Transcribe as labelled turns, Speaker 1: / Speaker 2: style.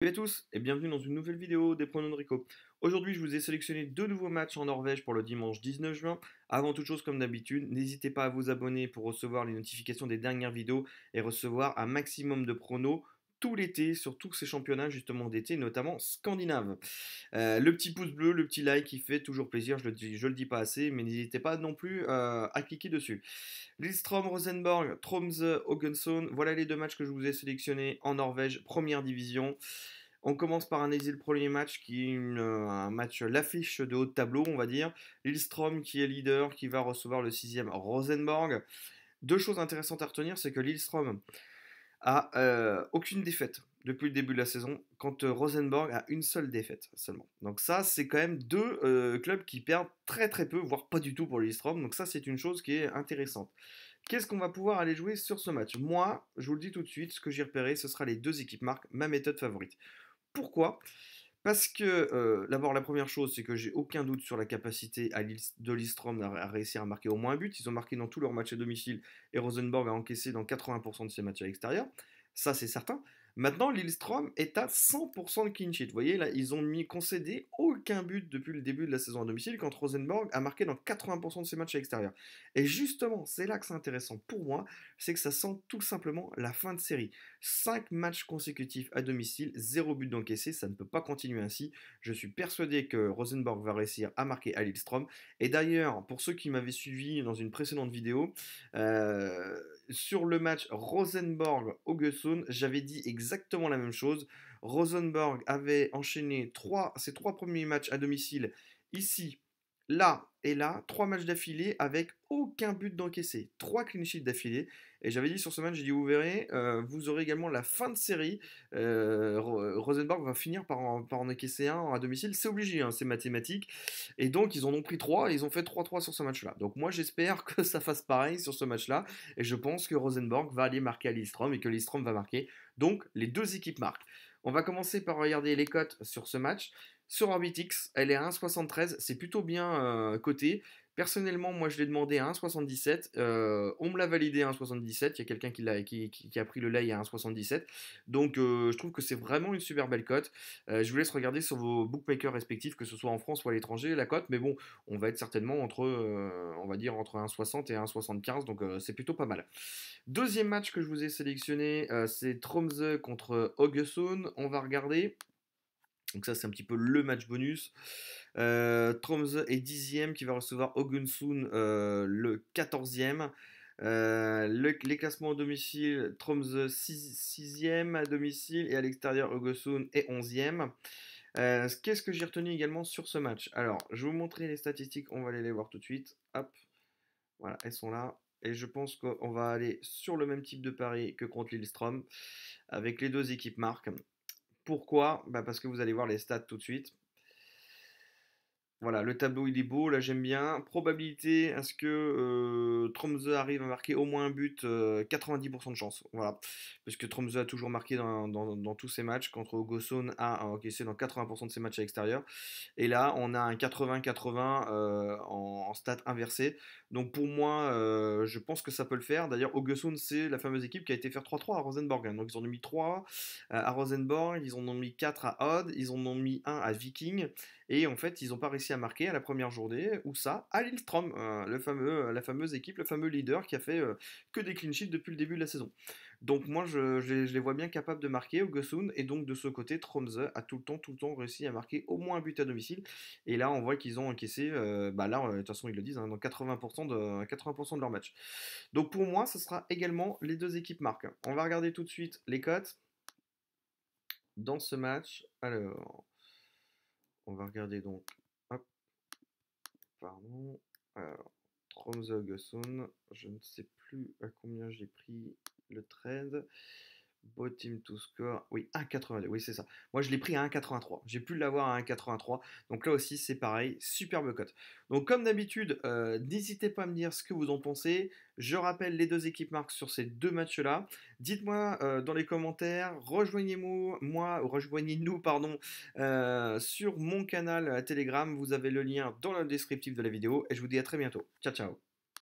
Speaker 1: Salut à tous et bienvenue dans une nouvelle vidéo des pronos de Rico. Aujourd'hui, je vous ai sélectionné deux nouveaux matchs en Norvège pour le dimanche 19 juin. Avant toute chose, comme d'habitude, n'hésitez pas à vous abonner pour recevoir les notifications des dernières vidéos et recevoir un maximum de pronos tout l'été sur tous ces championnats justement d'été, notamment scandinaves. Le petit pouce bleu, le petit like qui fait toujours plaisir, je le dis pas assez, mais n'hésitez pas non plus à cliquer dessus. Lillestrøm, Rosenborg, Tromsø, Haugesund, voilà les deux matchs que je vous ai sélectionnés en Norvège, première division. On commence par analyser le premier match qui est un match, l'affiche de haut de tableau, on va dire. Lillestrøm qui est leader, qui va recevoir le sixième Rosenborg. Deux choses intéressantes à retenir, c'est que Lillestrøm a aucune défaite depuis le début de la saison, quand Rosenborg a une seule défaite seulement. Donc ça, c'est quand même deux clubs qui perdent très très peu, voire pas du tout pour Lillestrøm. Donc ça, c'est une chose qui est intéressante. Qu'est-ce qu'on va pouvoir aller jouer sur ce match? Moi, je vous le dis tout de suite, ce que j'ai repéré, ce sera les deux équipes marques, ma méthode favorite. Pourquoi? Parce que, d'abord, la première chose, c'est que j'ai aucun doute sur la capacité de Lillestrøm à réussir à marquer au moins un but. Ils ont marqué dans tous leurs matchs à domicile et Rosenborg a encaissé dans 80% de ses matchs à l'extérieur. Ça, c'est certain. Maintenant, Lillestrøm est à 100% de clean sheet. Vous voyez, là, ils ont concédé aucun but depuis le début de la saison à domicile, quand Rosenborg a marqué dans 80% de ses matchs à l'extérieur. Et justement, c'est là que c'est intéressant pour moi, c'est que ça sent tout simplement la fin de série. 5 matchs consécutifs à domicile, 0 but d'encaissé, ça ne peut pas continuer ainsi. Je suis persuadé que Rosenborg va réussir à marquer à Lillestrøm. Et d'ailleurs, pour ceux qui m'avaient suivi dans une précédente vidéo, sur le match Rosenborg-Haugesund, j'avais dit exactement la même chose. Rosenborg avait enchaîné ses trois premiers matchs à domicile, ici, là et là, 3 matchs d'affilée avec aucun but d'encaissé, 3 clean sheets d'affilée. Et j'avais dit sur ce match, j'ai dit vous verrez, vous aurez également la fin de série. Rosenborg va finir par en encaisser un à domicile, c'est obligé, hein, c'est mathématique. Et donc ils en ont pris 3 et ils ont fait 3-3 sur ce match-là. Donc moi j'espère que ça fasse pareil sur ce match-là. Et je pense que Rosenborg va aller marquer à Lillestrøm et que Lillestrøm va marquer. Donc les deux équipes marquent. On va commencer par regarder les cotes sur ce match. Sur Orbitix, elle est à 1,73, c'est plutôt bien coté. Personnellement, moi je l'ai demandé à 1,77. On me l'a validé à 1,77. Il y a quelqu'un qui a pris le lay à 1,77. Donc je trouve que c'est vraiment une super belle cote. Je vous laisse regarder sur vos bookmakers respectifs, que ce soit en France ou à l'étranger, la cote. Mais bon, on va être certainement entre, on va dire, entre 1,60 et 1,75. Donc c'est plutôt pas mal. Deuxième match que je vous ai sélectionné, c'est Tromsø contre Haugesund. On va regarder. Donc ça, c'est un petit peu le match bonus. Tromsø est 10e qui va recevoir Haugesund le 14e. Les classements au domicile, Tromsø 6e à domicile et à l'extérieur, Haugesund est 11e. Qu'est-ce que j'ai retenu également sur ce match? Alors, je vais vous montrer les statistiques, on va aller les voir tout de suite. Hop, voilà, elles sont là. Et je pense qu'on va aller sur le même type de pari que contre Lillestrøm, avec les deux équipes marques. Pourquoi? Bah parce que vous allez voir les stats tout de suite. Voilà, le tableau il est beau, là j'aime bien. Probabilité à ce que Tromsø arrive à marquer au moins un but, 90% de chance. Voilà. Parce que Tromsø a toujours marqué dans tous ses matchs, contre Haugesund a encaissé dans 80% de ses matchs à l'extérieur. Et là, on a un 80-80 en stats inversé. Donc pour moi, je pense que ça peut le faire. D'ailleurs, Haugesund, c'est la fameuse équipe qui a été faire 3-3 à Rosenborg, hein. Donc ils en ont mis 3 à Rosenborg, ils en ont mis 4 à Odd, ils en ont mis 1 à Viking. Et en fait, ils n'ont pas réussi à marquer à la première journée, où ça, à Lillestrøm, la fameuse équipe, le fameux leader qui a fait que des clean sheets depuis le début de la saison. Donc moi, je les vois bien capables de marquer au Gosun, et donc de ce côté, Tromsø a tout le temps réussi à marquer au moins un but à domicile. Et là, on voit qu'ils ont encaissé, bah là, de toute façon, ils le disent, hein, dans 80% de leur match. Donc pour moi, ce sera également les deux équipes marquent. On va regarder tout de suite les cotes dans ce match. Alors, on va regarder donc. Hop, pardon. Alors, Tromsø Gosun. Je ne sais plus à combien j'ai pris le trade. Bottom to score. Oui, 1,82. Oui, c'est ça. Moi, je l'ai pris à 1,83. J'ai pu l'avoir à 1,83. Donc là aussi, c'est pareil. Superbe cote. Donc, comme d'habitude, n'hésitez pas à me dire ce que vous en pensez. Je rappelle les deux équipes marques sur ces deux matchs-là. Dites-moi dans les commentaires. Rejoignez-nous, pardon, sur mon canal Telegram. Vous avez le lien dans le descriptif de la vidéo. Et je vous dis à très bientôt. Ciao, ciao.